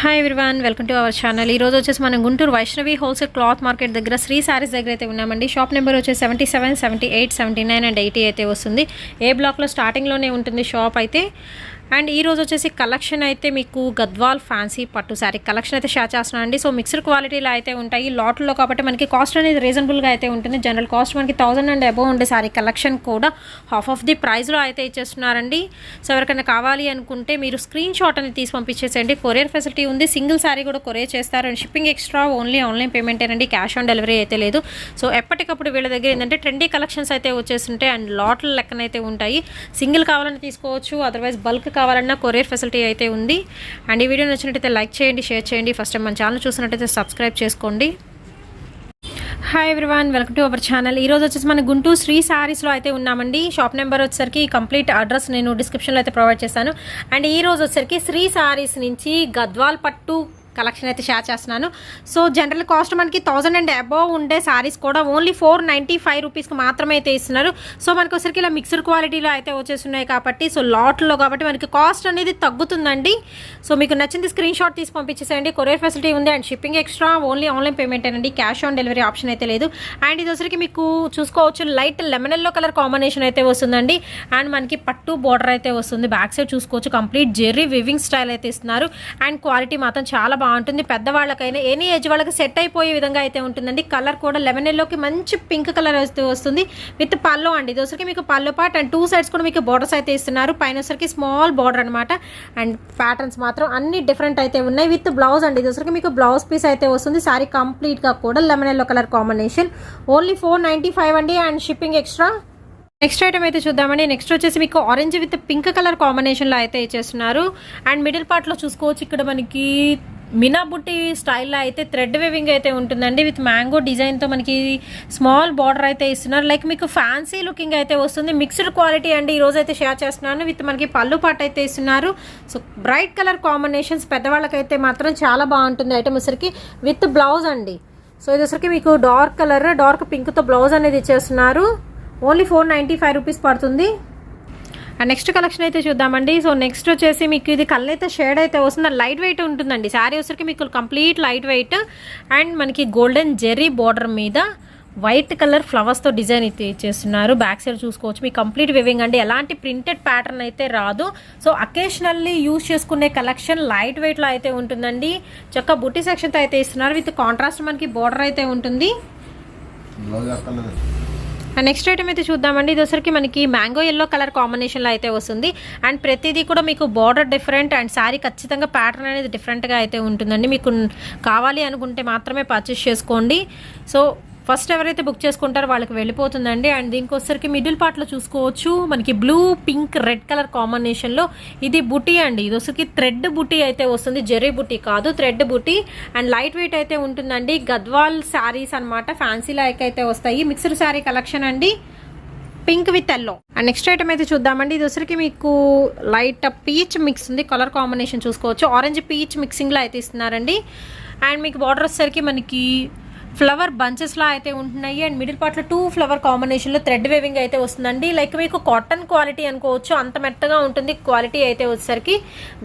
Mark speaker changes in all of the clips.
Speaker 1: Hi everyone, welcome to our channel. ఈరోజు వచ్చేసి మనం Guntur Vaishnavi wholesale cloth market దగ్గర శ్రీ సారీస్ దగ్గర అయితే ఉన్నామండి. షాప్ నెంబర్ వచ్చేసి 77, 78, 79 అండ్ 80 అయితే వస్తుంది. ఏ బ్లాక్లో స్టార్టింగ్లోనే ఉంటుంది షాప్ అయితే. అండ్ ఈరోజు వచ్చేసి కలెక్షన్ అయితే మీకు గద్వాల్ ఫ్యాన్సీ పట్టు శారీ కలెక్షన్ అయితే షేర్ చేస్తున్నాను అండి. సో మిక్స్డ్ క్వాలిటీలో అయితే ఉంటాయి లాట్లో, కాబట్టి మనకి కాస్ట్ అనేది రీజనబుల్గా అయితే ఉంటుంది. జనరల్ కాస్ట్ మనకి 1000 అండ్ అబోవ్ ఉండే శారీ కలెక్షన్ కూడా హాఫ్ ఆఫ్ ది ప్రైస్లో అయితే ఇచ్చేస్తున్నారండి. సో ఎవరికైనా కావాలి అనుకుంటే మీరు స్క్రీన్ షాట్ అనేది తీసి పంపించేసేయండి. కొరియర్ ఫెసిలిటీ ఉంది, సింగిల్ శారీ కూడా కొరియర్ చేస్తారు. And shipping extra only online పేమెంటేనండి, క్యాష్ ఆన్ డెలివరీ అయితే లేదు. సో ఎప్పటికప్పుడు వీళ్ళ దగ్గర ఏంటంటే ట్రెండీ కలెక్షన్స్ అయితే వచ్చేస్తుంటాయి అండ్ లాట్ల లెక్కనైతే ఉంటాయి. సింగిల్ కావాలని తీసుకోవచ్చు, అదర్వైజ్ బల్క్ కావాలన్నా కొరియర్ ఫెసిలిటీ అయితే ఉంది. అండ్ ఈ వీడియో నచ్చినట్టయితే లైక్ చేయండి, షేర్ చేయండి. ఫస్ట్ టైం మన ఛానల్ చూసినట్టయితే సబ్స్క్రైబ్ చేసుకోండి. Hi everyone, welcome to our channel. ఈరోజు వచ్చేసి మన గుంటూరు శ్రీ సారీస్లో అయితే ఉన్నామండి. షాప్ నెంబర్ వచ్చేసరికి కంప్లీట్ అడ్రస్ నేను డిస్క్రిప్షన్లో అయితే ప్రొవైడ్ చేస్తాను. అండ్ ఈ రోజు వచ్చేసరికి శ్రీ సారీస్ నుంచి గద్వాల్ పట్టు కలెక్షన్ అయితే షేర్ చేస్తున్నాను. సో జనరల్ కాస్ట్ మనకి 1000 అండ్ అబోవ్ ఉండే శారీస్ కూడా ఓన్లీ 495 రూపీస్కి మాత్రమే అయితే ఇస్తున్నారు. సో మనకి వచ్చరికి ఇలా మిక్స్డ్ క్వాలిటీలో అయితే వచ్చేస్తున్నాయి కాబట్టి, సో లాట్లో కాబట్టి మనకి కాస్ట్ అనేది తగ్గుతుందండి. సో మీకు నచ్చింది స్క్రీన్ షాట్ తీసి పంపించేసేయండి. కొరియర్ ఫెసిలిటీ ఉంది and shipping extra only online payment అండి, క్యాష్ ఆన్ డెలివరీ ఆప్షన్ అయితే లేదు. అండ్ ఇది వచ్చరికి మీకు చూసుకోవచ్చు light lemon yellow colour combination అయితే వస్తుందండి. అండ్ మనకి పట్టు బోర్డర్ అయితే వస్తుంది. బ్యాక్ సైడ్ చూసుకోవచ్చు కంప్లీట్ జెర్రీ వివింగ్ స్టైల్ అయితే ఇస్తున్నారు. అండ్ క్వాలిటీ మాత్రం చాలా బాగుంటుంది. పెద్దవాళ్ళకైనా ఎనీ ఏజ్ వాళ్ళకి సెట్ అయిపోయే విధంగా అయితే ఉంటుందండి. కలర్ కూడా లెమన్ ఎల్లోకి మంచి పింక్ కలర్ అయితే వస్తుంది విత్ పల్లో అండి. ఇది వచ్చరికి మీకు పల్లో పార్ట్ అండ్ 2 సైడ్స్ కూడా మీకు బోర్డర్స్ అయితే ఇస్తున్నారు. పైన వచ్చరికి స్మాల్ బోర్డర్ అనమాట. అండ్ ప్యాటర్న్స్ మాత్రం అన్ని డిఫరెంట్ అయితే ఉన్నాయి విత్ బ్లౌజ్ అండి. ఇది వచ్చరికి మీకు బ్లౌజ్ పీస్ అయితే వస్తుంది. సారీ కంప్లీట్గా కూడా lemon yellow colour combination only 495 అండి and shipping extra. Next item అయితే చూద్దామండి. నెక్స్ట్ వచ్చేసి మీకు ఆరెంజ్ విత్ పింక్ కలర్ కాంబినేషన్లో అయితే ఇచ్చేస్తున్నారు. అండ్ మిడిల్ పార్ట్లో చూసుకోవచ్చు ఇక్కడ మనకి మినా బుట్టి స్టైల్లో అయితే థ్రెడ్ వేవింగ్ అయితే ఉంటుందండి. విత్ మ్యాంగో డిజైన్తో మనకి స్మాల్ బార్డర్ అయితే ఇస్తున్నారు. లైక్ మీకు ఫ్యాన్సీ లుకింగ్ అయితే వస్తుంది. మిక్స్డ్ క్వాలిటీ అండి. ఈరోజు అయితే షేర్ చేస్తున్నాను. విత్ మనకి పళ్ళు పాట అయితే ఇస్తున్నారు. సో బ్రైట్ కలర్ కాంబినేషన్స్ పెద్దవాళ్ళకైతే మాత్రం చాలా బాగుంటుంది. ఐటమ్ వచ్చరికి విత్ బ్లౌజ్ అండి. సో ఇది వచ్చరికి మీకు డార్క్ కలర్ డార్క్ పింక్తో బ్లౌజ్ అనేది ఇచ్చేస్తున్నారు. ఓన్లీ 495 రూపీస్ పడుతుంది. అండ్ నెక్స్ట్ కలెక్షన్ అయితే చూద్దామండి. సో నెక్స్ట్ వచ్చేసి మీకు ఇది కళ్ళైతే షేడ్ అయితే వస్తుంది. లైట్ వెయిట్ ఉంటుందండి. శారీ వచ్చరికి మీకు కంప్లీట్ లైట్ వెయిట్ అండ్ మనకి గోల్డెన్ జెర్రీ బార్డర్ మీద వైట్ కలర్ ఫ్లవర్స్తో డిజైన్ అయితే ఇచ్చేస్తున్నారు. బ్యాక్ సైడ్ చూసుకోవచ్చు మీకు కంప్లీట్ వివింగ్ అండి. ఎలాంటి ప్రింటెడ్ ప్యాటర్న్ అయితే రాదు. సో అకేషనల్లీ యూజ్ చేసుకునే కలెక్షన్ లైట్ వెయిట్లో అయితే ఉంటుందండి. చక్కగా బుట్టి సెక్షన్తో అయితే ఇస్తున్నారు. విత్ కాంట్రాస్ట్ మనకి బార్డర్ అయితే ఉంటుంది. అండ్ నెక్స్ట్ ఐటమ్ అయితే చూద్దామండి. ఇది వచ్చరికి మనకి మ్యాంగో ఎల్లో కలర్ కాంబినేషన్లో అయితే వస్తుంది. అండ్ ప్రతిదీ కూడా మీకు బార్డర్ డిఫరెంట్ అండ్ శారీ ఖచ్చితంగా ప్యాటర్న్ అనేది డిఫరెంట్గా అయితే ఉంటుందండి. మీకు కావాలి అనుకుంటే మాత్రమే పర్చేస్ చేసుకోండి. సో ఫస్ట్ ఎవరైతే బుక్ చేసుకుంటారో వాళ్ళకి వెళ్ళిపోతుందండి. అండ్ దీనికి వచ్చరికి మిడిల్ పార్ట్లో చూసుకోవచ్చు మనకి బ్లూ పింక్ రెడ్ కలర్ కాంబినేషన్లో ఇది బుటీ అండి. ఇది వచ్చరికి థ్రెడ్ బుటీ అయితే వస్తుంది, జెర్రీ బుటీ కాదు, thread buti. And light weight అయితే ఉంటుందండి. గద్వాల్ శారీస్ అనమాట, ఫ్యాన్సీ లైక్ అయితే వస్తాయి. మిక్స్డ్ శారీ కలెక్షన్ అండి, pink with yellow. And next item అయితే చూద్దామండి. ఇది వచ్చరికి మీకు లైట్ పీచ్ మిక్స్ ఉంది. కలర్ కాంబినేషన్ చూసుకోవచ్చు ఆరెంజ్ పీచ్ మిక్సింగ్లో అయితే ఇస్తున్నారండి. అండ్ మీకు బార్డర్ వచ్చేసరికి మనకి ఫ్లవర్ బంచెస్లా అయితే ఉంటున్నాయి. అండ్ మిడిల్ పార్ట్లో 2 ఫ్లవర్ కాంబినేషన్లో థ్రెడ్ వేవింగ్ అయితే వస్తుందండి. లైక్ మీకు కాటన్ క్వాలిటీ అనుకోవచ్చు, అంత మెత్తగా ఉంటుంది క్వాలిటీ అయితే వచ్చేసరికి.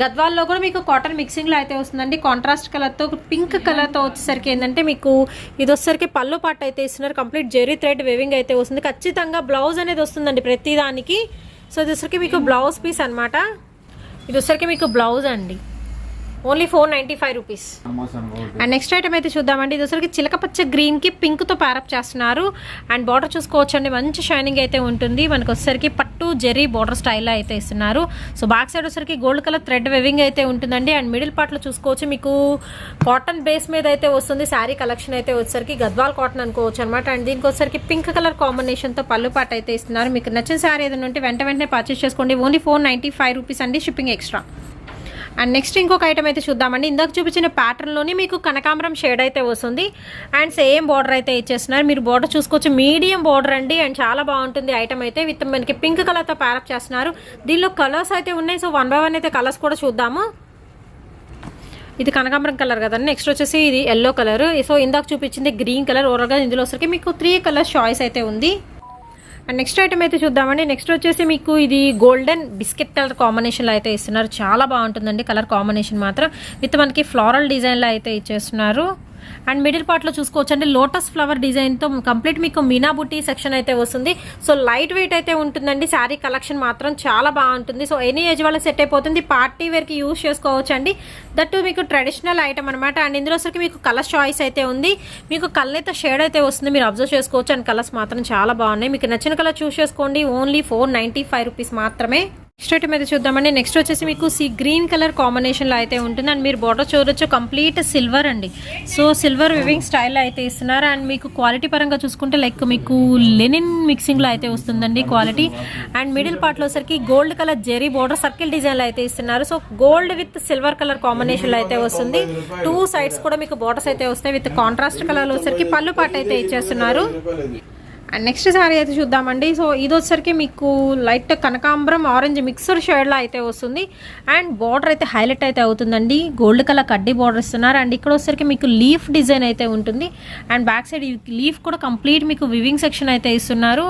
Speaker 1: గద్వాల్లో కూడా మీకు కాటన్ మిక్సింగ్లో అయితే వస్తుందండి. కాంట్రాస్ట్ కలర్తో పింక్ కలర్తో వచ్చేసరికి ఏంటంటే మీకు ఇది వచ్చేసరికి పళ్ళు పాట అయితే ఇస్తున్నారు. కంప్లీట్ జెర్రీ థ్రెడ్ వేవింగ్ అయితే వస్తుంది. ఖచ్చితంగా బ్లౌజ్ అనేది వస్తుందండి ప్రతిదానికి. సో ఇది వచ్చరికి మీకు బ్లౌజ్ పీస్ అనమాట. ఇది వచ్చరికి మీకు బ్లౌజ్ అండి, only 495 rupees. And next item అయితే చూద్దామండి. ఇది వచ్చరికి చిలకపచ్చ గ్రీన్కి పింక్తో ప్యారప్ చేస్తున్నారు. అండ్ బార్డర్ చూసుకోవచ్చు అండి, మంచి షైనింగ్ అయితే ఉంటుంది. మనకు వచ్చేసరికి పట్టు జెర్రీ బార్డర్ స్టైల్లో అయితే ఇస్తున్నారు. సో బ్యాక్ సైడ్ వచ్చేసరికి గోల్డ్ కలర్ థ్రెడ్ వెవింగ్ అయితే ఉంటుందండి. అండ్ మిడిల్ పార్ట్లో చూసుకోవచ్చు మీకు కాటన్ బేస్ మీద అయితే వస్తుంది. శారీ కలెక్షన్ అయితే వచ్చేసరికి గద్వాల్ కాటన్ అనుకోవచ్చు అనమాట. అండ్ దీనికి వచ్చేసరికి పింక్ కలర్ కాంబినేషన్తో పళ్ళు పాట అయితే ఇస్తున్నారు. మీకు నచ్చిన శారీ ఏదైనా ఉంటే వెంటనే పర్చేస్ చేసుకోండి. ఓన్లీ 495 రూపీస్ అండి, షిప్పింగ్ ఎక్స్ట్రా. అండ్ నెక్స్ట్ ఇంకొక ఐటమ్ అయితే చూద్దామండి. ఇందాక చూపించిన ప్యాటర్న్లోనే మీకు కనకాంబరం షేడ్ అయితే వస్తుంది. అండ్ సేమ్ బార్డర్ అయితే ఇచ్చేస్తున్నారు. మీరు బార్డర్ చూసుకోవచ్చు, మీడియం బార్డర్ అండి. అండ్ చాలా బాగుంటుంది ఐటమ్ అయితే. విత్ మనకి పింక్ కలర్తో ప్యారప్ చేస్తున్నారు. దీనిలో కలర్స్ అయితే ఉన్నాయి. సో 1 by 1 అయితే కలర్స్ కూడా చూద్దాము. ఇది కనకాంబరం కలర్ కదండి. నెక్స్ట్ వచ్చేసి ఇది ఎల్లో కలర్. సో ఇందాక చూపించింది గ్రీన్ కలర్. ఓవరాల్గా ఇందులో వచ్చరికి మీకు 3 కలర్స్ చాయిస్ అయితే ఉంది. అండ్ నెక్స్ట్ ఐటమ్ అయితే చూద్దామండి. నెక్స్ట్ వచ్చేసి మీకు ఇది గోల్డెన్ బిస్కెట్ కలర్ కాంబినేషన్లో అయితే ఇస్తున్నారు. చాలా బాగుంటుందండి కలర్ కాంబినేషన్ మాత్రం. విత్ మనకి ఫ్లోరల్ డిజైన్లో అయితే ఇచ్చేస్తున్నారు. అండ్ మిడిల్ పార్ట్లో చూసుకోవచ్చు అండి లోటస్ ఫ్లవర్ డిజైన్తో కంప్లీట్ మీకు మీనా బుట్టి సెక్షన్ అయితే వస్తుంది. సో లైట్ వెయిట్ అయితే ఉంటుందండి. శారీ కలెక్షన్ మాత్రం చాలా బాగుంటుంది. సో ఎనీ ఏజ్ వాళ్ళకి సెట్ అయిపోతుంది. పార్టీ వేర్కి యూజ్ చేసుకోవచ్చు అండి. దట్టు మీకు ట్రెడిషనల్ ఐటమ్ అనమాట. అండ్ ఇందులో సరికి మీకు కలర్ చాయిస్ అయితే ఉంది. మీకు కలర్ అయితే షేడ్ అయితే వస్తుంది, మీరు అబ్జర్వ్ చేసుకోవచ్చు. అండ్ కలర్స్ మాత్రం చాలా బాగున్నాయి. మీకు నచ్చిన కలర్ చూస్ చేసుకోండి. ఓన్లీ 495 రూపీస్ మాత్రమే. నెక్స్ట్ ఐటమ్ అయితే చూద్దామండి. నెక్స్ట్ వచ్చేసి మీకు గ్రీన్ కలర్ కాంబినేషన్లో అయితే ఉంటుంది. అండ్ మీరు బార్డర్ చూడొచ్చు కంప్లీట్ సిల్వర్ అండి. సో సిల్వర్ వివింగ్ స్టైల్లో అయితే ఇస్తున్నారు. అండ్ మీకు క్వాలిటీ పరంగా చూసుకుంటే లైక్ మీకు లెనిన్ మిక్సింగ్లో అయితే వస్తుందండి క్వాలిటీ. అండ్ మిడిల్ పార్ట్లో సరికి gold colour zari border circle డిజైన్లో అయితే ఇస్తున్నారు. So gold with silver colour కాంబినేషన్లో అయితే వస్తుంది. 2 సైడ్స్ కూడా మీకు బార్డర్స్ అయితే వస్తాయి. విత్ కాంట్రాస్ట్ కలర్లో వచ్చరికి పళ్ళు పాట అయితే ఇచ్చేస్తున్నారు. అండ్ నెక్స్ట్ సారీ అయితే చూద్దామండి. సో ఇది వచ్చరికి మీకు లైట్ కనకాంబరం ఆరెంజ్ మిక్సర్ షేడ్లో అయితే వస్తుంది. అండ్ బార్డర్ అయితే హైలైట్ అయితే అవుతుందండి. గోల్డ్ కలర్ కడ్డీ బార్డర్ ఇస్తున్నారు. అండ్ ఇక్కడ వచ్చరికి మీకు లీఫ్ డిజైన్ అయితే ఉంటుంది. అండ్ బ్యాక్ సైడ్ లీఫ్ కూడా కంప్లీట్ మీకు వివింగ్ సెక్షన్ అయితే ఇస్తున్నారు.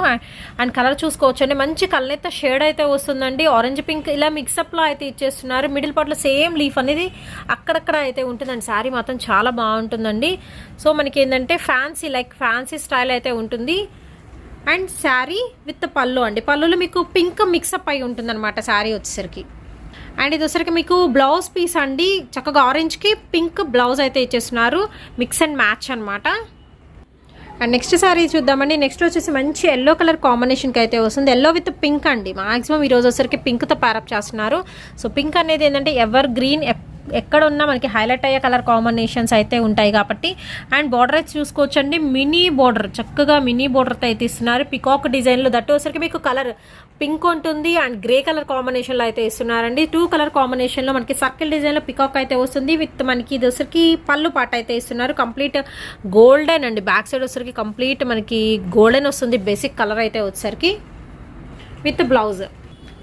Speaker 1: అండ్ కలర్ చూసుకోవచ్చు అండి. మంచి కళ్ళైతే షేడ్ అయితే వస్తుందండి. ఆరెంజ్ పింక్ ఇలా మిక్సప్లో అయితే ఇచ్చేస్తున్నారు. మిడిల్ పార్ట్లో సేమ్ లీఫ్ అనేది అక్కడక్కడ అయితే ఉంటుందండి. శారీ మాత్రం చాలా బాగుంటుందండి. సో మనకి ఏంటంటే ఫ్యాన్సీ స్టైల్ అయితే ఉంటుంది. అండ్ శారీ విత్ పళ్ళు అండి. పళ్ళులో మీకు పింక్ మిక్సప్ అయి ఉంటుంది అనమాట శారీ వచ్చేసరికి. అండ్ ఇది వచ్చరికి మీకు బ్లౌజ్ పీస్ అండి. చక్కగా ఆరెంజ్కి పింక్ బ్లౌజ్ అయితే ఇచ్చేస్తున్నారు. మిక్స్ అండ్ మ్యాచ్ అనమాట. అండ్ నెక్స్ట్ సారీ చూద్దామండి. నెక్స్ట్ వచ్చేసి మంచి ఎల్లో కలర్ కాంబినేషన్కి అయితే వస్తుంది. ఎల్లో విత్ పింక్ అండి. మాక్సిమం ఈరోజు వచ్చరికి పింక్తో ప్యారప్ చేస్తున్నారు. సో పింక్ అనేది ఏంటంటే ఎవర్ గ్రీన్ ఎక్కడ ఉన్నా మనకి హైలైట్ అయ్యే కలర్ కాంబినేషన్స్ అయితే ఉంటాయి కాబట్టి. అండ్ బార్డర్ అయితే చూసుకోవచ్చండి. మినీ బార్డర్ చక్కగా మినీ బార్డర్తో అయితే ఇస్తున్నారు. పికాక్ డిజైన్లో దట్టు వచ్చరికి మీకు కలర్ పింక్ ఉంటుంది. అండ్ గ్రే కలర్ కాంబినేషన్లో అయితే ఇస్తున్నారండి. 2 కలర్ కాంబినేషన్లో మనకి సర్కిల్ డిజైన్లో పికాక్ అయితే వస్తుంది. విత్ మనకి ఇది వచ్చరికి పళ్ళు పాట అయితే ఇస్తున్నారు. కంప్లీట్ గోల్డెన్ అండి. బ్యాక్ సైడ్ వచ్చరికి కంప్లీట్ మనకి గోల్డెన్ వస్తుంది. బేసిక్ కలర్ అయితే వచ్చరికి with blouse.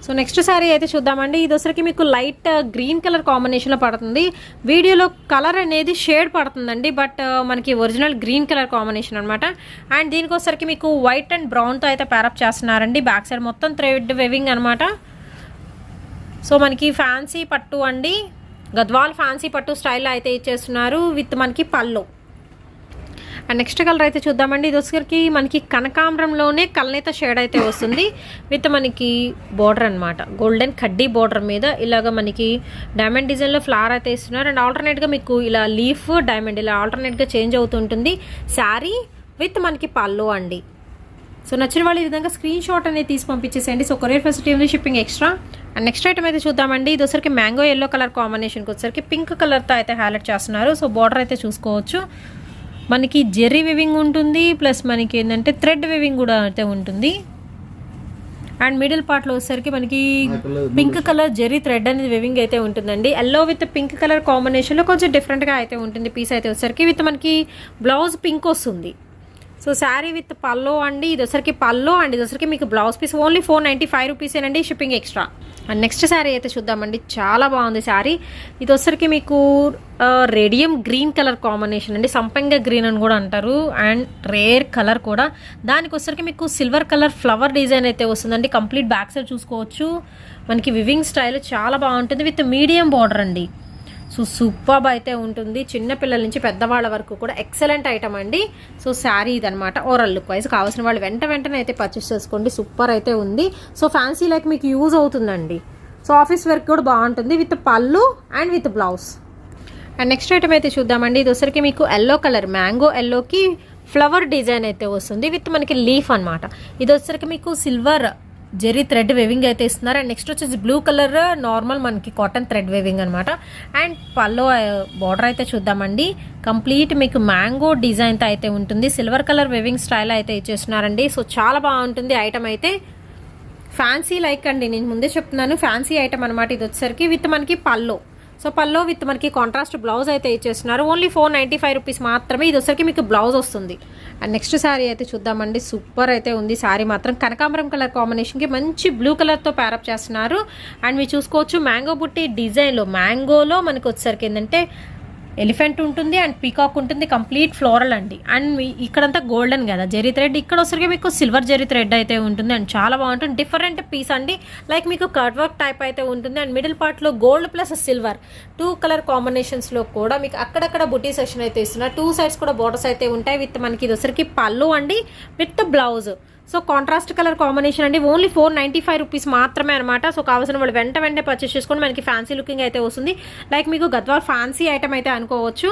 Speaker 1: So next sari అయితే చూద్దామండి. ఇది వచ్చరికి మీకు లైట్ గ్రీన్ కలర్ కాంబినేషన్లో పడుతుంది. వీడియోలో కలర్ అనేది షేడ్ పడుతుందండి. బట్ మనకి ఒరిజినల్ గ్రీన్ కలర్ కాంబినేషన్ అనమాట. అండ్ దీనికి వచ్చరికి మీకు వైట్ అండ్ బ్రౌన్తో అయితే ప్యారప్ చేస్తున్నారండి. బ్యాక్ సైడ్ మొత్తం థ్రెడ్ వెవింగ్ అనమాట. సో మనకి ఫ్యాన్సీ పట్టు అండి. గద్వాల్ ఫ్యాన్సీ పట్టు స్టైల్లో అయితే ఇచ్చేస్తున్నారు. విత్ మనకి పళ్ళు. అండ్ నెక్స్ట్ కలర్ అయితే చూద్దామండి. ఇది వచ్చరికి మనకి కనకాంబరంలోనే కల్నేత షేడ్ అయితే వస్తుంది. విత్ మనకి బార్డర్ అనమాట. గోల్డెన్ కడ్డీ బార్డర్ మీద ఇలాగ మనకి డైమండ్ డిజైన్లో ఫ్లవర్ అయితే ఇస్తున్నారు. అండ్ ఆల్టర్నేట్గా మీకు ఇలా లీఫ్ డైమండ్ ఇలా ఆల్టర్నేట్గా చేంజ్ అవుతుంటుంది. శారీ విత్ మనకి పళ్ళు అండి. సో నచ్చిన వాళ్ళు ఈ విధంగా స్క్రీన్ షాట్ అనేది తీసి పంపించేసేయండి. సో కొరియర్ ఫెసిలిటీ ఉంది, shipping extra. And next item అయితే చూద్దామండి. ఇది వచ్చరికి మ్యాంగో ఎల్లో కలర్ కాంబినేషన్కి వచ్చరికి పింక్ కలర్తో అయితే హైలైట్ చేస్తున్నారు. సో బార్డర్ అయితే చూసుకోవచ్చు. మనకి జెర్రీ వివింగ్ ఉంటుంది. ప్లస్ మనకి ఏంటంటే థ్రెడ్ వివింగ్ కూడా అయితే ఉంటుంది. అండ్ మిడిల్ పార్ట్లో వచ్చేసరికి మనకి పింక్ కలర్ జెర్రీ థ్రెడ్ అనేది వివింగ్ అయితే ఉంటుందండి. ఎల్లో విత్ పింక్ కలర్ కాంబినేషన్లో కొంచెం డిఫరెంట్గా అయితే ఉంటుంది పీస్ అయితే వచ్చేసరికి. విత్ మనకి బ్లౌజ్ పింక్ వస్తుంది. సో శారీ విత్ పల్లో అండి. ఇది వచ్చరికి పల్లో అండ్ ఇది వచ్చరికి మీకు బ్లౌజ్ పీస్ ఓన్లీ 495 రూపీసేనండి, shipping extra. And next sari అయితే చూద్దామండి. చాలా బాగుంది శారీ. ఇది వచ్చరికి మీకు రేడియం గ్రీన్ కలర్ కాంబినేషన్ అండి. సంపంగ గ్రీన్ అని కూడా అంటారు. అండ్ రేర్ కలర్ కూడా. దానికి వచ్చరికి మీకు సిల్వర్ కలర్ ఫ్లవర్ డిజైన్ అయితే వస్తుందండి. కంప్లీట్ బ్యాక్ సైడ్ చూసుకోవచ్చు. మనకి వివింగ్ స్టైల్ చాలా బాగుంటుంది. విత్ మీడియం బార్డర్ అండి. సో సూపర్బ్ అయితే ఉంటుంది. చిన్నపిల్లల నుంచి పెద్దవాళ్ళ వరకు కూడా ఎక్సలెంట్ ఐటమ్ అండి. సో శారీ ఇదనమాట. ఓవరాల్ లుక్ వైజ్ కావాల్సిన వాళ్ళు వెంటనే అయితే పర్చేస్ చేసుకోండి. సూపర్ అయితే ఉంది. సో ఫ్యాన్సీ లైక్ మీకు యూజ్ అవుతుందండి. సో ఆఫీస్ వర్క్ కూడా బాగుంటుంది. విత్ పళ్ళు and with blouse. And next item అయితే చూద్దామండి. ఇది వచ్చరికి మీకు ఎల్లో కలర్ మ్యాంగో ఎల్లోకి ఫ్లవర్ డిజైన్ అయితే వస్తుంది. విత్ మనకి లీఫ్ అనమాట. ఇది వచ్చరికి మీకు సిల్వర్ జెరీ థ్రెడ్ వేవింగ్ అయితే ఇస్తున్నారు. అండ్ నెక్స్ట్ వచ్చేసి బ్లూ కలర్ నార్మల్ మనకి కాటన్ థ్రెడ్ వేవింగ్ అనమాట. అండ్ పల్లో బార్డర్ అయితే చూద్దామండి. కంప్లీట్ మీకు మ్యాంగో డిజైన్తో అయితే ఉంటుంది. సిల్వర్ కలర్ వేవింగ్ స్టైల్ అయితే ఇచ్చేస్తున్నారండి. సో చాలా బాగుంటుంది ఐటమ్ అయితే. ఫ్యాన్సీ లైక్ అండి, నేను ముందే చెప్తున్నాను ఫ్యాన్సీ ఐటమ్ అనమాట. ఇది వచ్చేసరికి విత్ మనకి పల్లో. సో పల్లో విత్ మనకి కాంట్రాస్ట్ బ్లౌజ్ అయితే ఇచ్చేస్తున్నారు. ఓన్లీ 495 రూపీస్ మాత్రమే. ఇది వచ్చరికి మీకు బ్లౌజ్ వస్తుంది. అండ్ నెక్స్ట్ శారీ అయితే చూద్దామండి. సూపర్ అయితే ఉంది శారీ మాత్రం. కనకాంబరం కలర్ కాంబినేషన్కి మంచి బ్లూ కలర్తో ప్యారప్ చేస్తున్నారు. అండ్ మీరు చూసుకోవచ్చు మ్యాంగో బుట్టి డిజైన్లో మ్యాంగోలో మనకి వచ్చేసరికి ఏంటంటే ఎలిఫెంట్ ఉంటుంది అండ్ పీకాక్ ఉంటుంది, కంప్లీట్ ఫ్లోరల్ అండి. అండ్ ఇక్కడంతా గోల్డెన్ కదా జెరీ థ్రెడ్, ఇక్కడ వచ్చరికి మీకు సిల్వర్ జెరీ థ్రెడ్ అయితే ఉంటుంది అండ్ చాలా బాగుంటుంది. డిఫరెంట్ పీస్ అండి, లైక్ మీకు కట్ వర్క్ టైప్ అయితే ఉంటుంది. అండ్ మిడిల్ పార్ట్లో గోల్డ్ ప్లస్ సిల్వర్ 2 కలర్ కాంబినేషన్స్లో కూడా మీకు అక్కడక్కడ బుటీ సెక్షన్ అయితే ఇస్తున్నారు. 2 సైడ్స్ కూడా బోర్డర్స్ అయితే ఉంటాయి. విత్ మనకి ఇది వచ్చరికి పళ్ళు అండి with blouse. So contrast colour combination అండి. ఓన్లీ 495 రూపీస్ మాత్రమే అనమాట. సో కావాల్సిన వాళ్ళు వెంటనే పర్చేస్ చేసుకొని మనకి ఫ్యాన్సీ లుకింగ్ అయితే వస్తుంది. లైక్ మీకు గద్వాల్ ఫ్యాన్సీ ఐటమ్ అయితే అనుకోవచ్చు.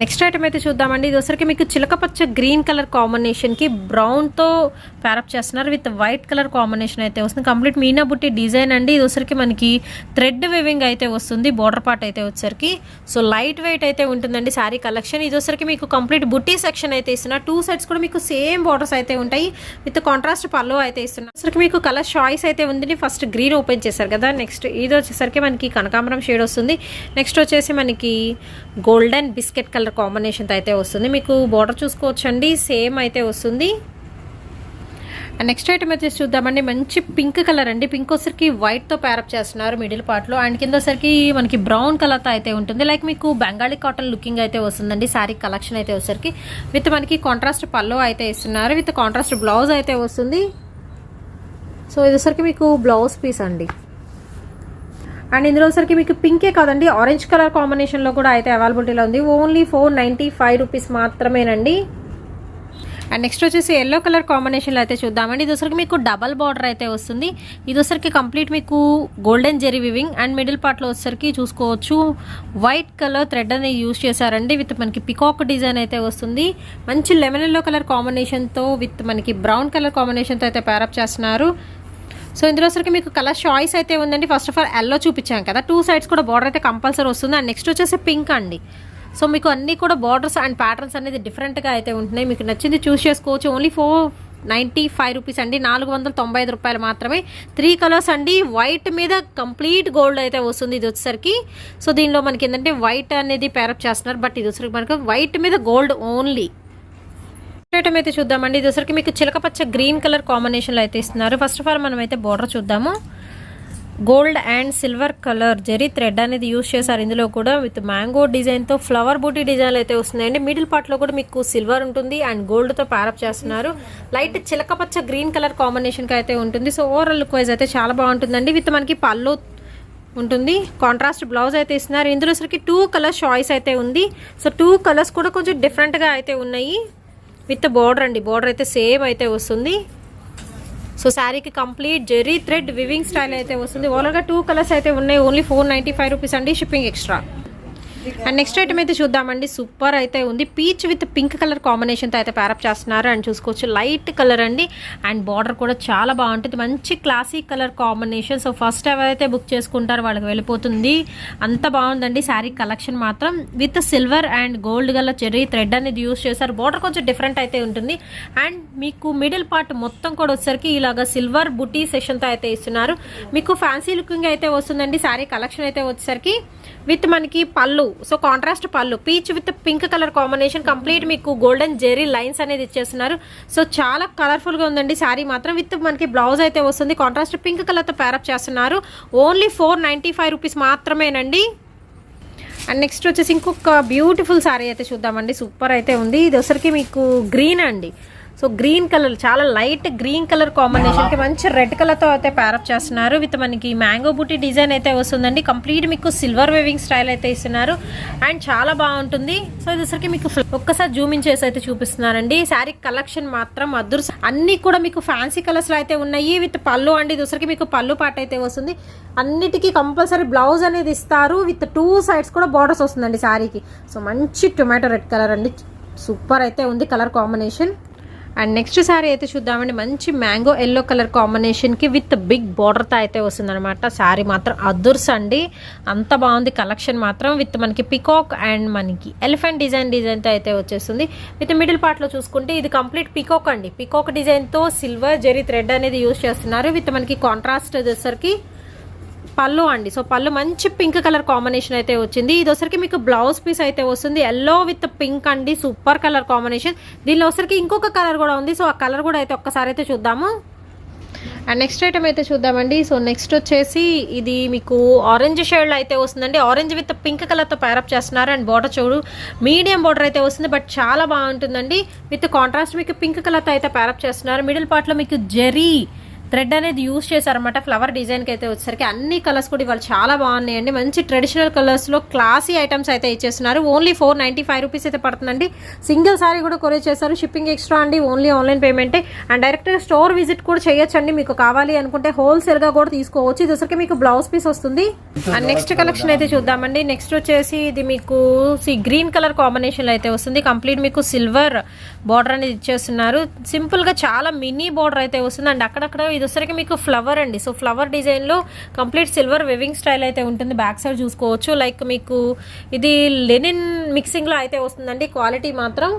Speaker 1: నెక్స్ట్ ఐటమ్ అయితే చూద్దామండి. ఇది వచ్చరికి మీకు చిలకపచ్చ గ్రీన్ కలర్ కాంబినేషన్కి బ్రౌన్తో ప్యారప్ చేస్తున్నారు. విత్ వైట్ కలర్ కాంబినేషన్ అయితే వస్తుంది. కంప్లీట్ మీనా బుట్టి డిజైన్ అండి. ఇది వచ్చరికి మనకి థ్రెడ్ వివింగ్ అయితే వస్తుంది. బోర్డర్ పార్ట్ అయితే వచ్చరికి సో లైట్ వెయిట్ అయితే ఉంటుందండి శారీ కలెక్షన్. ఇది వచ్చరికి మీకు కంప్లీట్ బుట్టి సెక్షన్ అయితే ఇస్తున్నారు. 2 సైడ్స్ కూడా మీకు సేమ్ బోర్డర్స్ అయితే ఉంటాయి. విత్ కాంట్రాస్ట్ పళ్ళు అయితే ఇస్తున్నారు. వచ్చరికి మీకు కలర్ చాయిస్ అయితే ఉంది. ఫస్ట్ గ్రీన్ ఓపెన్ చేశారు కదా, నెక్స్ట్ ఇది వచ్చేసరికి మనకి కనకాంబరం షేడ్ వస్తుంది. నెక్స్ట్ వచ్చేసి మనకి గోల్డెన్ బిస్కెట్ కలర్ కాంబినేషన్ అయితే వస్తుంది. మీకు బోర్డర్ చూసుకోవచ్చండి, సేమ్ అయితే వస్తుంది. అండ్ నెక్స్ట్ ఐటమ్ వచ్చేసి చూద్దామండి. మంచి పింక్ కలర్ అండి. పింక్ వచ్చరికి వైట్తో ప్యారప్ చేస్తున్నారు మిడిల్ పార్ట్లో. అండ్ కింద వచ్చరికి మనకి బ్రౌన్ కలర్తో అయితే ఉంటుంది. లైక్ మీకు బెంగాలీ కాటన్ లుకింగ్ అయితే వస్తుందండి శారీ కలెక్షన్ అయితే వచ్చరికి. విత్ మనకి కాంట్రాస్ట్ పళ్ళు అయితే ఇస్తున్నారు. విత్ కాంట్రాస్ట్ బ్లౌజ్ అయితే వస్తుంది. సో ఇది వచ్చరికి మీకు బ్లౌజ్ పీస్ అండి. అండ్ ఇందులో సరికి మీకు పింకే కాదండి, ఆరెంజ్ కలర్ కాంబినేషన్లో కూడా అయితే అవైలబిలిటీలో ఉంది. ఓన్లీ 495 రూపీస్ మాత్రమేనండి. అండ్ నెక్స్ట్ వచ్చేసి ఎల్లో కలర్ కాంబినేషన్లో అయితే చూద్దామండి. ఇది వచ్చరికి మీకు డబల్ బార్డర్ అయితే వస్తుంది. ఇది వచ్చరికి కంప్లీట్ మీకు golden zari weaving and middle పార్ట్లో వచ్చరికి చూసుకోవచ్చు వైట్ కలర్ థ్రెడ్ అనేది యూజ్ చేశారండి. విత్ మనకి పికాక్ డిజైన్ అయితే వస్తుంది. మంచి లెమన్ ఎల్లో కలర్ కాంబినేషన్తో విత్ మనకి బ్రౌన్ కలర్ కాంబినేషన్తో అయితే ప్యారప్ చేస్తున్నారు. సో ఇందులో సరికి మీకు కలర్ చాయిస్ అయితే ఉందండి. ఫస్ట్ ఆఫ్ ఆల్ ఎల్లో చూపించాం కదా, 2 సైడ్స్ కూడా బార్డర్ అయితే కంపల్సరీ వస్తుంది. అండ్ నెక్స్ట్ వచ్చేసి పింక్ అండి. సో మీకు అన్నీ కూడా బార్డర్స్ అండ్ ప్యాటర్న్స్ అనేది డిఫరెంట్గా అయితే ఉంటున్నాయి. మీకు నచ్చింది చూస్ చేసుకోవచ్చు. ఓన్లీ 495 రూపీస్ అండి, 495 రూపాయలు మాత్రమే. 3 కలర్స్ అండి. వైట్ మీద కంప్లీట్ గోల్డ్ అయితే వస్తుంది ఇది వచ్చేసరికి. సో దీనిలో మనకి ఏంటంటే వైట్ అనేది ప్యారప్ చేస్తున్నారు, బట్ ఇది వచ్చరికి మనకు వైట్ మీద గోల్డ్ ఓన్లీ. ఐటమ్ అయితే చూద్దామండి. ఇది వచ్చరికి మీకు చిలకపచ్చ గ్రీన్ కలర్ కాంబినేషన్లో అయితే ఇస్తున్నారు. ఫస్ట్ ఆఫ్ ఆల్ మనం అయితే బోర్డర్ చూద్దాము. Gold and silver colour zari thread అనేది యూజ్ చేశారు. ఇందులో కూడా విత్ మ్యాంగో డిజైన్తో ఫ్లవర్ బూటీ డిజైన్లు అయితే వస్తున్నాయండి. మిడిల్ పార్ట్లో కూడా మీకు సిల్వర్ ఉంటుంది అండ్ గోల్డ్తో ప్యారప్ చేస్తున్నారు. లైట్ చిలకపచ్చ గ్రీన్ కలర్ కాంబినేషన్కి అయితే ఉంటుంది. సో ఓవరాల్ లుక్ వైజ్ అయితే చాలా బాగుంటుందండి. విత్ మనకి పళ్ళు ఉంటుంది, కాంట్రాస్ట్ బ్లౌజ్ అయితే ఇస్తున్నారు. ఇందులో సరికి 2 కలర్ చాయిస్ అయితే ఉంది. సో 2 కలర్స్ కూడా కొంచెం డిఫరెంట్గా అయితే ఉన్నాయి. విత్ బోర్డర్ అండి, బోర్డర్ అయితే సేమ్ అయితే వస్తుంది. సో శారీకి complete zari thread weaving style అయితే వస్తుంది. ఓవర్గా 2 కలర్స్ అయితే ఉన్నాయి. ఓన్లీ 495 రూపీస్ అండి, shipping extra. And next item అయితే చూద్దామండి. సూపర్ అయితే ఉంది. పీచ్ విత్ పింక్ కలర్ కాంబినేషన్తో అయితే ప్యారప్ చేస్తున్నారు. అండ్ చూసుకోవచ్చు లైట్ కలర్ అండి. అండ్ బార్డర్ కూడా చాలా బాగుంటుంది. మంచి classic colour combination. So first ఎవరైతే బుక్ చేసుకుంటారో వాళ్ళకి వెళ్ళిపోతుంది. అంత బాగుందండి శారీ కలెక్షన్ మాత్రం. With silver and gold colour cherry thread అనేది యూజ్ చేశారు. బార్డర్ కొంచెం డిఫరెంట్ అయితే ఉంటుంది. అండ్ మీకు మిడిల్ పార్ట్ మొత్తం కూడా వచ్చేసరికి ఇలాగా సిల్వర్ బుటీ సెషన్తో అయితే ఇస్తున్నారు. మీకు ఫ్యాన్సీ లుకింగ్ అయితే వస్తుందండి శారీ కలెక్షన్ అయితే వచ్చేసరికి. విత్ మనకి పళ్ళు, సో కాంట్రాస్ట్ పళ్ళు peach with pink colour combination. Complete మీకు గోల్డెన్ జెరీ లైన్స్ అనేది ఇచ్చేస్తున్నారు. సో చాలా కలర్ఫుల్గా ఉందండి శారీ మాత్రం. విత్ మనకి బ్లౌజ్ అయితే వస్తుంది, కాంట్రాస్ట్ పింక్ కలర్తో ప్యారప్ చేస్తున్నారు. ఓన్లీ 495 రూపీస్ మాత్రమేనండి. అండ్ నెక్స్ట్ వచ్చేసి ఇంకొక బ్యూటిఫుల్ శారీ అయితే చూద్దామండి. సూపర్ అయితే ఉంది. ఇది వచ్చరికి మీకు గ్రీన్ అండి. సో గ్రీన్ కలర్, చాలా లైట్ గ్రీన్ కలర్ కాంబినేషన్కి మంచి రెడ్ కలర్తో అయితే ప్యారప్ చేస్తున్నారు. విత్ మనకి మ్యాంగో బూటీ డిజైన్ అయితే వస్తుందండి. కంప్లీట్ మీకు సిల్వర్ వేవింగ్ స్టైల్ అయితే ఇస్తున్నారు. అండ్ చాలా బాగుంటుంది. సో ఇది వచ్చరికి మీకు ఒక్కసారి జూమింగ్ చేసి అయితే చూపిస్తున్నారండి. శారీ కలెక్షన్ మాత్రం అద్దురు. అన్నీ కూడా మీకు ఫ్యాన్సీ కలర్స్లో అయితే ఉన్నాయి. విత్ పళ్ళు అండి. ఇది వచ్చరికి మీకు పళ్ళు పాట అయితే వస్తుంది. అన్నిటికీ కంపల్సరీ బ్లౌజ్ అనేది ఇస్తారు. విత్ 2 సైడ్స్ కూడా బార్డర్స్ వస్తుందండి శారీకి. సో మంచి టొమాటో రెడ్ కలర్ అండి. సూపర్ అయితే ఉంది colour combination. And next sari అయితే చూద్దామండి. మంచి మ్యాంగో ఎల్లో కలర్ కాంబినేషన్కి విత్ బిగ్ బార్డర్తో అయితే వస్తుందన్నమాట. శారీ మాత్రం అదుర్స్ అండి. అంత బాగుంది కలెక్షన్ మాత్రం. విత్ మనకి పికాక్ అండ్ మనకి ఎలిఫెంట్ డిజైన్తో అయితే వచ్చేస్తుంది. విత్ మిడిల్ పార్ట్లో చూసుకుంటే ఇది కంప్లీట్ పికాక్ అండి. పికాక్ డిజైన్తో సిల్వర్ జెరీ థ్రెడ్ అనేది యూజ్ చేస్తున్నారు. విత్ మనకి కాంట్రాస్ట్ వచ్చేసరికి పళ్ళు అండి. సో పళ్ళు మంచి పింక్ కలర్ కాంబినేషన్ అయితే వచ్చింది. ఇది వచ్చరికి మీకు బ్లౌజ్ పీస్ అయితే వస్తుంది. ఎల్లో విత్ పింక్ అండి. Super colour combination. దీనిలో వచ్చరికి ఇంకొక కలర్ కూడా ఉంది. సో ఆ కలర్ కూడా అయితే ఒక్కసారి అయితే చూద్దాము. అండ్ నెక్స్ట్ ఐటమ్ అయితే చూద్దామండి. సో నెక్స్ట్ వచ్చేసి ఇది మీకు ఆరెంజ్ షేడ్లో అయితే వస్తుందండి. ఆరెంజ్ విత్ పింక్ కలర్తో ప్యారప్ చేస్తున్నారు. అండ్ బార్డర్ చూడు మీడియం బార్డర్ అయితే వస్తుంది, బట్ చాలా బాగుంటుందండి. విత్ కాంట్రాస్ట్ మీకు పింక్ కలర్తో అయితే ప్యారప్ చేస్తున్నారు. మిడిల్ పార్ట్లో మీకు జెరీ థ్రెడ్ అనేది యూజ్ చేశారనమాట ఫ్లవర్ డిజైన్కి అయితే వచ్చేసరికి. అన్ని కలర్స్ కూడా ఇవాళ చాలా బాగున్నాయండి. మంచి ట్రెడిషనల్ కలర్స్లో క్లాసీ ఐటమ్స్ అయితే ఇచ్చేస్తున్నారు. ఓన్లీ 495 రూపీస్ అయితే పడుతుందండి. సింగిల్ సారీ కూడా కొరియర్ చేస్తారు. షిప్పింగ్ ఎక్స్ట్రా అండి. ఓన్లీ ఆన్లైన్ పేమెంటే. అండ్ డైరెక్ట్గా స్టోర్ విజిట్ కూడా చేయొచ్చండి. మీకు కావాలి అనుకుంటే హోల్సేల్గా కూడా తీసుకోవచ్చు. ఇది వచ్చరికి మీకు బ్లౌజ్ పీస్ వస్తుంది. అండ్ నెక్స్ట్ కలెక్షన్ అయితే చూద్దామండి. నెక్స్ట్ వచ్చేసి ఇది మీకు గ్రీన్ కలర్ కాంబినేషన్లో అయితే వస్తుంది. కంప్లీట్ మీకు సిల్వర్ బార్డర్ అనేది ఇచ్చేస్తున్నారు. సింపుల్గా చాలా మినీ బార్డర్ అయితే వస్తుంది. అండ్ అక్కడక్కడ ఇది వచ్చరికి మీకు ఫ్లవర్ అండి. సో ఫ్లవర్ డిజైన్లో కంప్లీట్ సిల్వర్ వెవింగ్ స్టైల్ అయితే ఉంటుంది. బ్యాక్ సైడ్ చూసుకోవచ్చు. లైక్ మీకు ఇది లెనిన్ మిక్సింగ్లో అయితే వస్తుందండి. క్వాలిటీ మాత్రం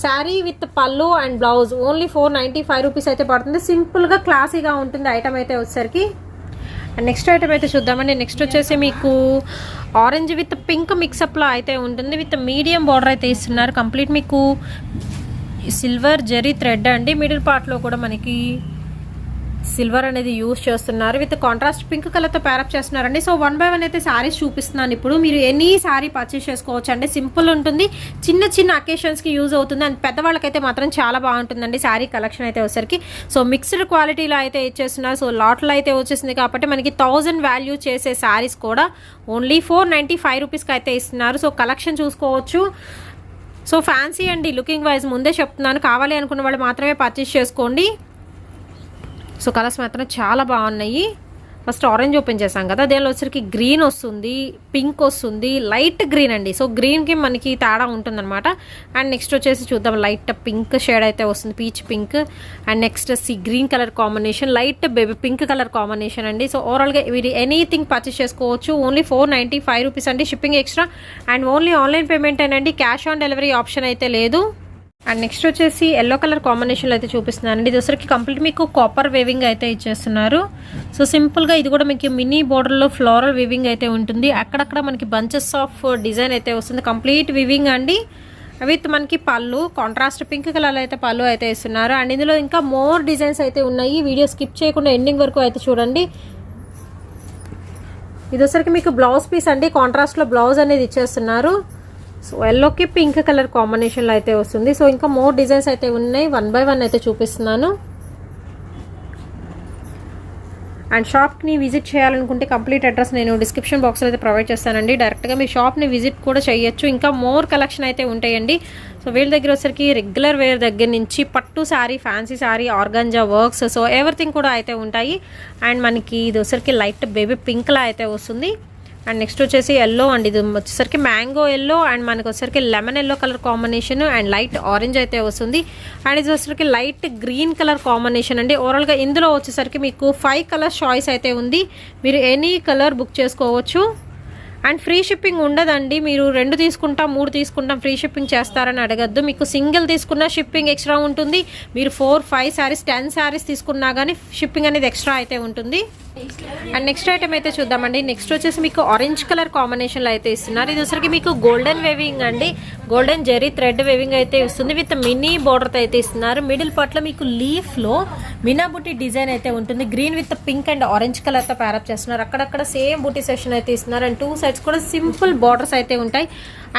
Speaker 1: శారీ విత్ పళ్ళు అండ్ బ్లౌజ్ ఓన్లీ 495 రూపీస్ అయితే పడుతుంది. సింపుల్గా క్లాసీగా ఉంటుంది ఐటమ్ అయితే వచ్చేసరికి. అండ్ నెక్స్ట్ ఐటమ్ అయితే చూద్దామండి. నెక్స్ట్ వచ్చేసి మీకు ఆరెంజ్ విత్ పింక్ మిక్సప్లో అయితే ఉంటుంది. విత్ మీడియం బార్డర్ అయితే ఇస్తున్నారు. కంప్లీట్ మీకు సిల్వర్ జరీ థ్రెడ్ అండి. మిడిల్ పార్ట్లో కూడా మనకి సిల్వర్ అనేది యూజ్ చేస్తున్నారు. విత్ కాంట్రాస్ట్ పింక్ కలర్తో ప్యారప్ చేస్తున్నారండి. సో 1 by 1 అయితే శారీస్ చూపిస్తున్నాను ఇప్పుడు. మీరు ఎనీ శారీ పర్చేస్ చేసుకోవచ్చు అండి. సింపుల్ ఉంటుంది. చిన్న చిన్న అకేషన్స్కి యూజ్ అవుతుంది. అండ్ పెద్దవాళ్ళకైతే మాత్రం చాలా బాగుంటుందండి శారీ కలెక్షన్ అయితే వచ్చేసరికి. సో మిక్స్డ్ క్వాలిటీలో అయితే ఇచ్చేస్తున్నారు. సో లాట్లో అయితే వచ్చేసింది కాబట్టి మనకి 1000 వాల్యూ చేసే శారీస్ కూడా ఓన్లీ 495 రూపీస్కి అయితే ఇస్తున్నారు. సో కలెక్షన్ చూసుకోవచ్చు. సో ఫ్యాన్సీ అండి లుకింగ్ వైజ్ ముందే చెప్తున్నాను. కావాలి అనుకున్న వాళ్ళు మాత్రమే పర్చేస్ చేసుకోండి. సో కలర్స్ మాత్రం చాలా బాగున్నాయి. ఫస్ట్ ఆరెంజ్ ఓపెన్ చేసాం కదా, దీనిలో వచ్చరికి గ్రీన్ వస్తుంది, పింక్ వస్తుంది, లైట్ గ్రీన్ అండి. సో గ్రీన్కి మనకి తేడా ఉంటుందన్నమాట. అండ్ నెక్స్ట్ వచ్చేసి చూద్దాం, లైట్ పింక్ షేడ్ అయితే వస్తుంది, peach pink. And next green colour combination, light baby pink colour combination అండి. సో ఓవరాల్గా వీరి ఎనీథింగ్ పర్చేస్ చేసుకోవచ్చు. ఓన్లీ 495 రూపీస్ అండి, shipping extra. And only online payment అండి, క్యాష్ ఆన్ డెలివరీ ఆప్షన్ అయితే లేదు. అండ్ నెక్స్ట్ వచ్చేసి ఎల్లో కలర్ కాంబినేషన్లో అయితే చూపిస్తున్నాను అండి. ఇది వచ్చరికి కంప్లీట్ మీకు కాపర్ వేవింగ్ అయితే ఇచ్చేస్తున్నారు. సో సింపుల్గా ఇది కూడా మీకు మినీ బోర్డర్లో ఫ్లోరల్ వివింగ్ అయితే ఉంటుంది. అక్కడక్కడ మనకి బంచెస్ ఆఫ్ డిజైన్ అయితే వస్తుంది. కంప్లీట్ వివింగ్ అండి. విత్ మనకి పళ్ళు కాంట్రాస్ట్ పింక్ కలర్ అయితే పళ్ళు అయితే ఇస్తున్నారు. అండ్ ఇందులో ఇంకా మోర్ డిజైన్స్ అయితే ఉన్నాయి. వీడియో స్కిప్ చేయకుండా ఎండింగ్ వరకు అయితే చూడండి. ఇది వచ్చరికి మీకు బ్లౌజ్ పీస్ అండి. కాంట్రాస్ట్లో బ్లౌజ్ అనేది ఇచ్చేస్తున్నారు. సో ఎల్లోకి పింక్ కలర్ కాంబినేషన్లో అయితే వస్తుంది. సో ఇంకా మోర్ డిజైన్స్ అయితే ఉన్నాయి. 1 by 1 అయితే చూపిస్తున్నాను. అండ్ షాప్ని విజిట్ చేయాలనుకుంటే కంప్లీట్ అడ్రస్ నేను డిస్క్రిప్షన్ బాక్స్లో అయితే ప్రొవైడ్ చేస్తానండి. డైరెక్ట్గా మీ షాప్ని విజిట్ కూడా చేయొచ్చు. ఇంకా మోర్ కలెక్షన్ అయితే ఉంటాయండి. సో వీళ్ళ దగ్గర వచ్చరికి రెగ్యులర్ వేర్ దగ్గర నుంచి పట్టు sari, fancy sari, organza works, so everything కూడా అయితే ఉంటాయి. అండ్ మనకి ఇది వచ్చరికి లైట్ బేబీ పింక్లా అయితే వస్తుంది. అండ్ నెక్స్ట్ వచ్చేసి ఎల్లో అండి. ఇది వచ్చేసరికి మ్యాంగో ఎల్లో అండ్ మనకు వచ్చేసరికి lemon yellow colour combination and light orange అయితే వస్తుంది. అండ్ ఇది వచ్చేసరికి లైట్ గ్రీన్ కలర్ కాంబినేషన్ అండి. ఓవరాల్గా ఇందులో వచ్చేసరికి మీకు 5 కలర్ చాయిస్ అయితే ఉంది. మీరు ఎనీ కలర్ బుక్ చేసుకోవచ్చు. అండ్ ఫ్రీ షిప్పింగ్ ఉండదండి. మీరు 2 తీసుకుంటాం 3 తీసుకుంటాం ఫ్రీ షిప్పింగ్ చేస్తారని అడగద్దు. మీకు సింగిల్ తీసుకున్న షిప్పింగ్ ఎక్స్ట్రా ఉంటుంది. మీరు 4, 5 శారీస్ 10 శారీస్ తీసుకున్నా కానీ షిప్పింగ్ అనేది ఎక్స్ట్రా అయితే ఉంటుంది. అండ్ నెక్స్ట్ ఐటమ్ అయితే చూద్దామండి. నెక్స్ట్ వచ్చేసి మీకు ఆరెంజ్ కలర్ కాంబినేషన్లో అయితే ఇస్తున్నారు. ఇది వచ్చరికి మీకు గోల్డెన్ వేవింగ్ అండి. గోల్డెన్ జెరీ థ్రెడ్ వేవింగ్ అయితే ఇస్తుంది. విత్ మినీ బోర్డర్తో అయితే ఇస్తున్నారు. మిడిల్ పార్ట్లో మీకు లీఫ్లో మినా బుట్టి డిజైన్ అయితే ఉంటుంది. Green with pink and orange కలర్తో ప్యారప్ చేస్తున్నారు. అక్కడక్కడ సేమ్ బుట్టి సెషన్ అయితే ఇస్తున్నారు. అండ్ 2 సైడ్స్ కూడా సింపుల్ బార్డర్స్ అయితే ఉంటాయి.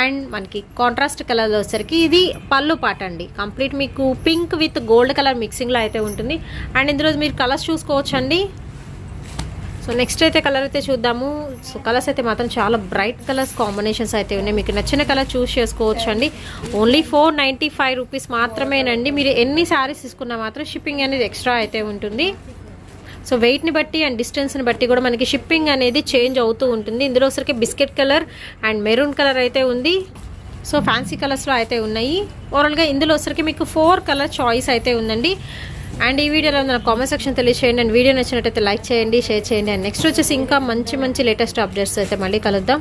Speaker 1: అండ్ మనకి కాంట్రాస్ట్ కలర్లో వచ్చరికి ఇది పళ్ళు పాట అండి. కంప్లీట్ మీకు పింక్ విత్ గోల్డ్ కలర్ మిక్సింగ్లో అయితే ఉంటుంది. అండ్ ఇందులో మీరు కలర్స్ చూసుకోవచ్చు అండి. సో నెక్స్ట్ అయితే కలర్ అయితే చూద్దాము. సో కలర్స్ అయితే మాత్రం చాలా బ్రైట్ కలర్స్ కాంబినేషన్స్ అయితే ఉన్నాయి. మీకు నచ్చిన కలర్ చూస్ చేసుకోవచ్చు అండి. ఓన్లీ 495 రూపీస్ మాత్రమేనండి. మీరు ఎన్ని శారీస్ తీసుకున్నా మాత్రం షిప్పింగ్ అనేది ఎక్స్ట్రా అయితే ఉంటుంది. సో వెయిట్ని బట్టి అండ్ డిస్టెన్స్ని బట్టి కూడా మనకి షిప్పింగ్ అనేది చేంజ్ అవుతూ ఉంటుంది. ఇందులో వచ్చరికి biscuit colour and maroon colour అయితే ఉంది. సో ఫ్యాన్సీ కలర్స్లో అయితే ఉన్నాయి. ఓవరాల్గా ఇందులో వచ్చరికి మీకు 4 కలర్ చాయిస్ అయితే ఉందండి. అండ్ ఈ వీడియోలో నా కామెంట్ సెక్షన్ తెలియజేయండి. అండ్ వీడియో నచ్చినట్టయితే లైక్ చేయండి, షేర్ చేయండి. అండ్ నెక్స్ట్ వచ్చేసి ఇంకా మంచి లేటెస్ట్ అప్డేట్స్ అయితే మళ్ళీ కలుద్దాం.